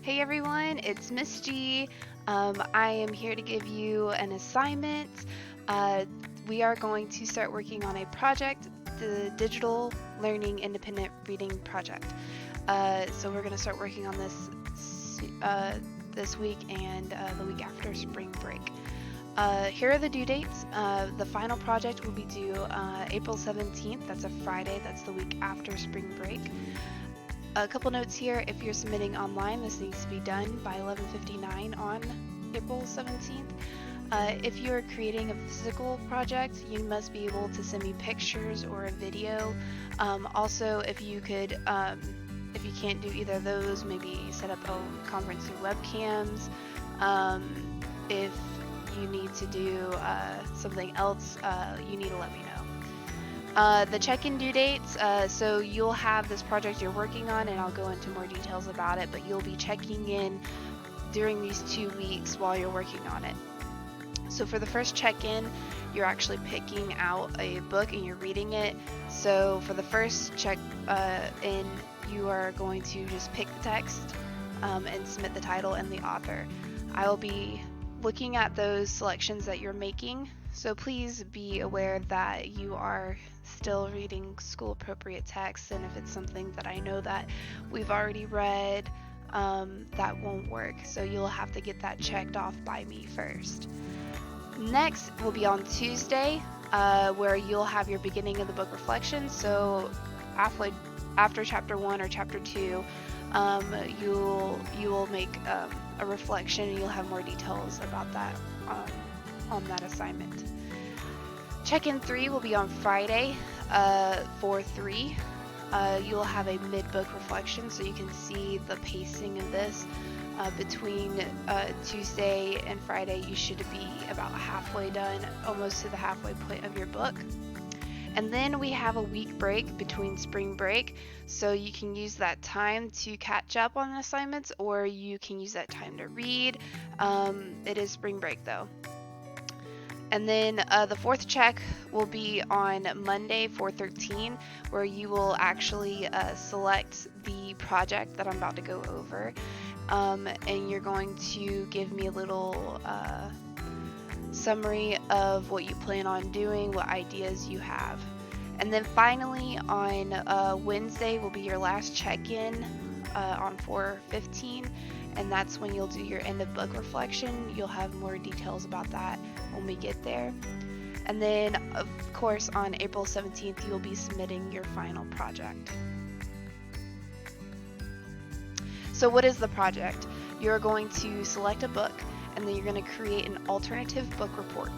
Hey everyone, it's Miss G. I am here to give you an assignment. Uh, we are going to start working on a project, the Digital Learning Independent Reading Project. So we're going to start working on this week and the week after spring break. Here are the due dates. The final project will be due April 17th. That's a Friday. That's the week after spring break. A couple notes here: if you're submitting online, this needs to be done by 11:59 on April 17th. If you're creating a physical project, you must be able to send me pictures or a video. Also, if you can't do either of those, maybe set up a conference through webcams. If you need to do something else, you need to let me know. The check-in due dates, so you'll have this project you're working on, and I'll go into more details about it, but you'll be checking in during these 2 weeks while you're working on it. So for the first check-in, you're actually picking out a book and you're reading it. So for the first check-in, you are going to just pick the text and submit the title and the author. I will be looking at those selections that you're making, so please be aware that you are still reading school appropriate text, and if it's something that I know that we've already read, that won't work, so you'll have to get that checked off by me first. Next will be on Tuesday, where you'll have your beginning of the book reflection. So after chapter 1 or chapter 2, you will make a reflection, and you'll have more details about that on that assignment. Check-in 3 will be on Friday for 3. You'll have a mid-book reflection, so you can see the pacing of this. Between Tuesday and Friday, you should be about halfway done, almost to the halfway point of your book. And then we have a week break between spring break, so you can use that time to catch up on assignments, or you can use that time to read. It is spring break though. And then the fourth check will be on Monday, 4/13, where you will actually select the project that I'm about to go over. And you're going to give me a little summary of what you plan on doing, what ideas you have. And then finally on Wednesday will be your last check-in on 4/15, and that's when you'll do your end of book reflection. You'll have more details about that when we get there. And then of course on April 17th you'll be submitting your final project. So what is the project? You're going to select a book, and then you're going to create an alternative book report.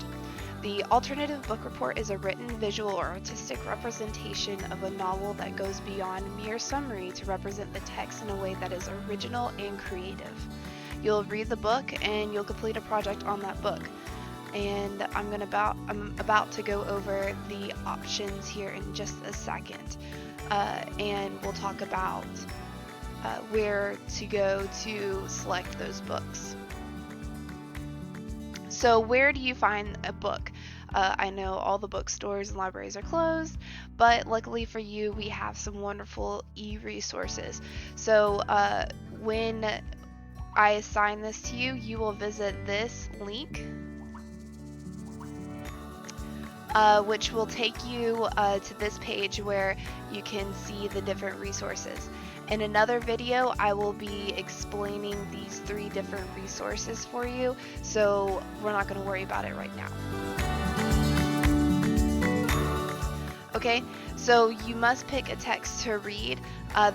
The alternative book report is a written, visual, or artistic representation of a novel that goes beyond mere summary to represent the text in a way that is original and creative. You'll read the book and you'll complete a project on that book. And I'm about to go over the options here in just a second, and we'll talk about where to go to select those books. So where do you find a book? I know all the bookstores and libraries are closed, but luckily for you, we have some wonderful e-resources. So when I assign this to you, you will visit this link, which will take you to this page where you can see the different resources. In another video, I will be explaining these 3 different resources for you, so we're not going to worry about it right now. Okay, so you must pick a text to read.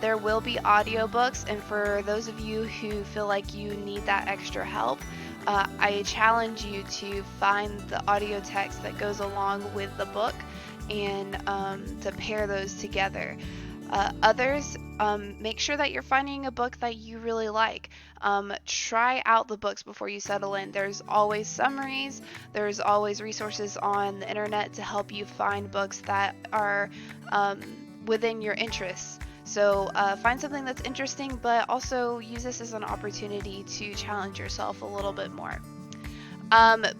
There will be audiobooks, and for those of you who feel like you need that extra help, I challenge you to find the audio text that goes along with the book and to pair those together. Others, make sure that you're finding a book that you really like. Try out the books before you settle in. There's always summaries, there's always resources on the internet to help you find books that are within your interests. So find something that's interesting, but also use this as an opportunity to challenge yourself a little bit more.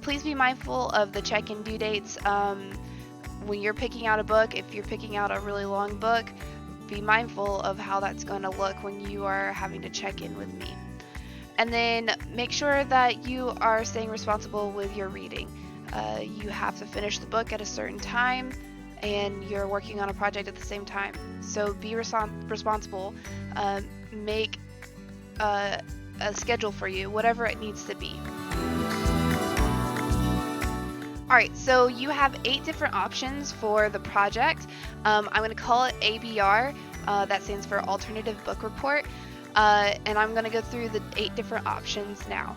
Please be mindful of the check-in due dates. When you're picking out a book, if you're picking out a really long book, be mindful of how that's going to look when you are having to check in with me. And then make sure that you are staying responsible with your reading. You have to finish the book at a certain time, and you're working on a project at the same time. So be responsible. Make a schedule for you, whatever it needs to be. Alright, so you have 8 different options for the project. I'm going to call it ABR, that stands for Alternative Book Report, and I'm going to go through the 8 different options now.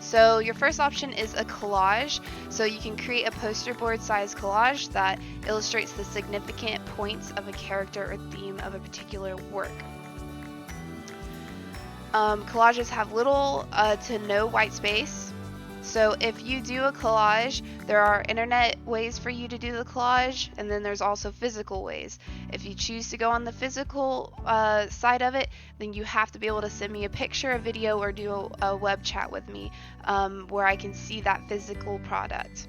So your first option is a collage. So you can create a poster board size collage that illustrates the significant points of a character or theme of a particular work. Collages have little to no white space. So if you do a collage, there are internet ways for you to do the collage, and then there's also physical ways. If you choose to go on the physical side of it, then you have to be able to send me a picture, a video, or do a web chat with me where I can see that physical product.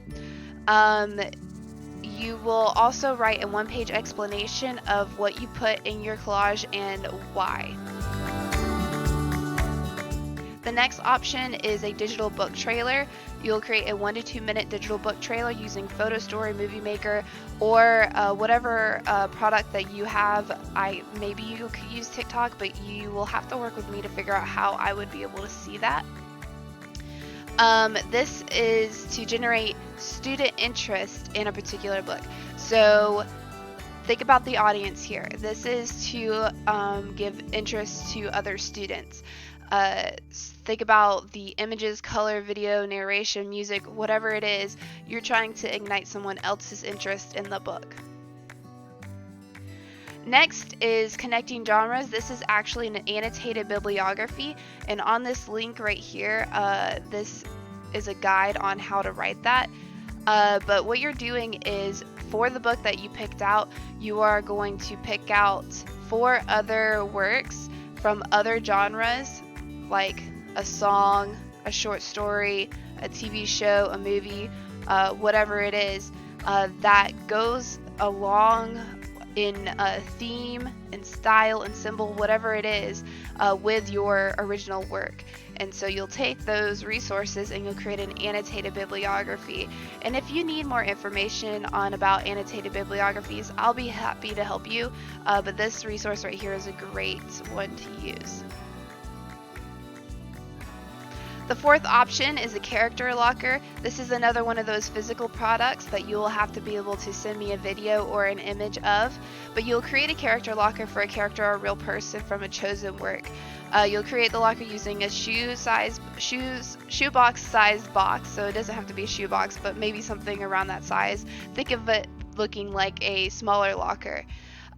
You will also write a one-page explanation of what you put in your collage and why. The next option is a digital book trailer. You'll create a 1 to 2 minute digital book trailer using PhotoStory, Movie Maker, or whatever product that you have. Maybe you could use TikTok, but you will have to work with me to figure out how I would be able to see that. This is to generate student interest in a particular book. So think about the audience here. This is to give interest to other students. Think about the images, color, video, narration, music, whatever it is, you're trying to ignite someone else's interest in the book. Next is connecting genres. This is actually an annotated bibliography, and on this link right here, this is a guide on how to write that. But what you're doing is, for the book that you picked out, you are going to pick out 4 other works from other genres, like a song, a short story, a TV show, a movie, whatever it is, that goes along in theme and style and symbol, whatever it is, with your original work. And so you'll take those resources and you'll create an annotated bibliography. And if you need more information about annotated bibliographies, I'll be happy to help you, but this resource right here is a great one to use. The fourth option is a character locker. This is another one of those physical products that you will have to be able to send me a video or an image of, but you'll create a character locker for a character or a real person from a chosen work. You'll create the locker using a shoebox sized box, so it doesn't have to be a shoebox, but maybe something around that size. Think of it looking like a smaller locker.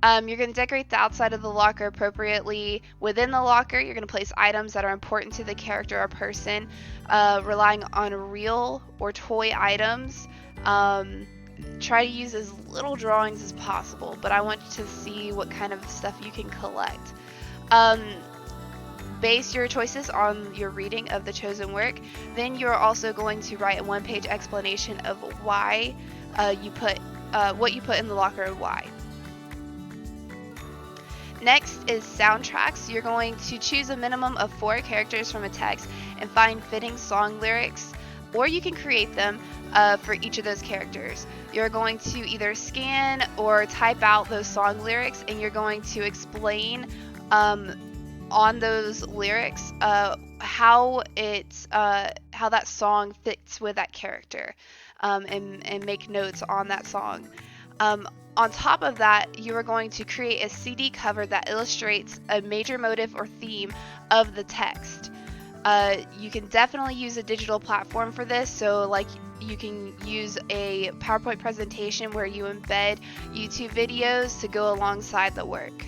You're going to decorate the outside of the locker appropriately. Within the locker, you're going to place items that are important to the character or person, relying on real or toy items. Try to use as little drawings as possible, but I want you to see what kind of stuff you can collect. Base your choices on your reading of the chosen work. Then you're also going to write a one-page explanation of why what you put in the locker and why. Next is soundtracks. You're going to choose a minimum of 4 characters from a text and find fitting song lyrics, or you can create them for each of those characters. You're going to either scan or type out those song lyrics, and you're going to explain on those lyrics how that song fits with that character, and make notes on that song. On top of that, you are going to create a CD cover that illustrates a major motive or theme of the text. You can definitely use a digital platform for this, so like you can use a PowerPoint presentation where you embed YouTube videos to go alongside the work.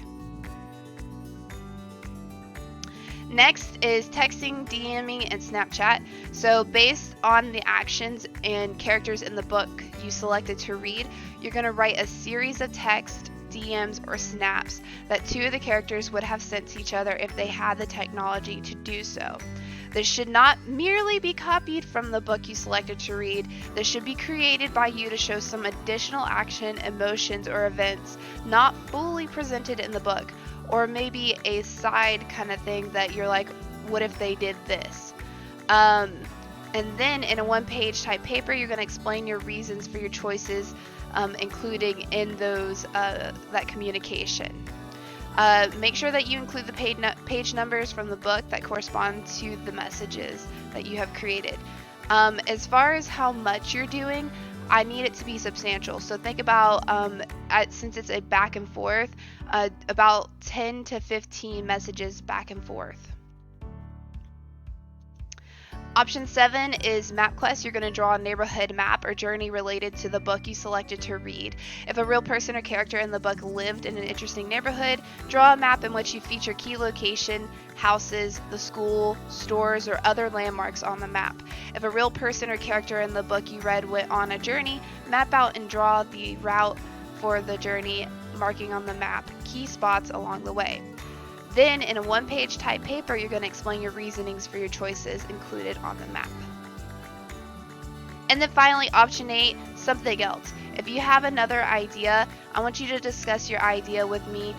Next is texting, DMing, and Snapchat. So based on the actions and characters in the book you selected to read, you're going to write a series of text, DMs, or snaps that 2 of the characters would have sent to each other if they had the technology to do so. This should not merely be copied from the book you selected to read. This should be created by you to show some additional action, emotions, or events not fully presented in the book, or maybe a side kind of thing that you're like, what if they did this? And then in a one-page type paper, you're going to explain your reasons for your choices, including in those that communication. Make sure that you include the page numbers from the book that correspond to the messages that you have created. As far as how much you're doing, I need it to be substantial. So think about, since it's a back and forth, about 10 to 15 messages back and forth. Option 7 is MapQuest. You're going to draw a neighborhood map or journey related to the book you selected to read. If a real person or character in the book lived in an interesting neighborhood, draw a map in which you feature key location, houses, the school, stores, or other landmarks on the map. If a real person or character in the book you read went on a journey, map out and draw the route for the journey, marking on the map key spots along the way. Then, in a one-page type paper, you're going to explain your reasonings for your choices included on the map. And then finally, option 8, something else. If you have another idea, I want you to discuss your idea with me.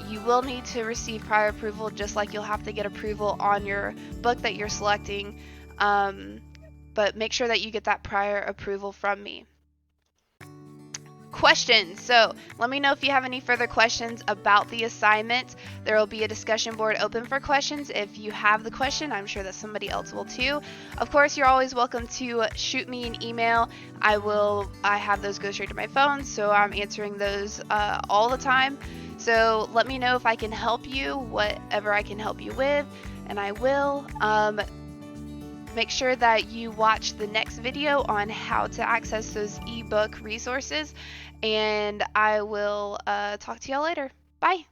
You will need to receive prior approval, just like you'll have to get approval on your book that you're selecting. But make sure that you get that prior approval from me. Questions. So let me know if you have any further questions about the assignment. There will be a discussion board open for questions. If you have the question, I'm sure that somebody else will too. Of course, you're always welcome to shoot me an email. I have those go straight to my phone, so I'm answering those all the time. So let me know if I can help you, whatever I can help you with, and I will. Make sure that you watch the next video on how to access those ebook resources, and I will talk to y'all later. Bye.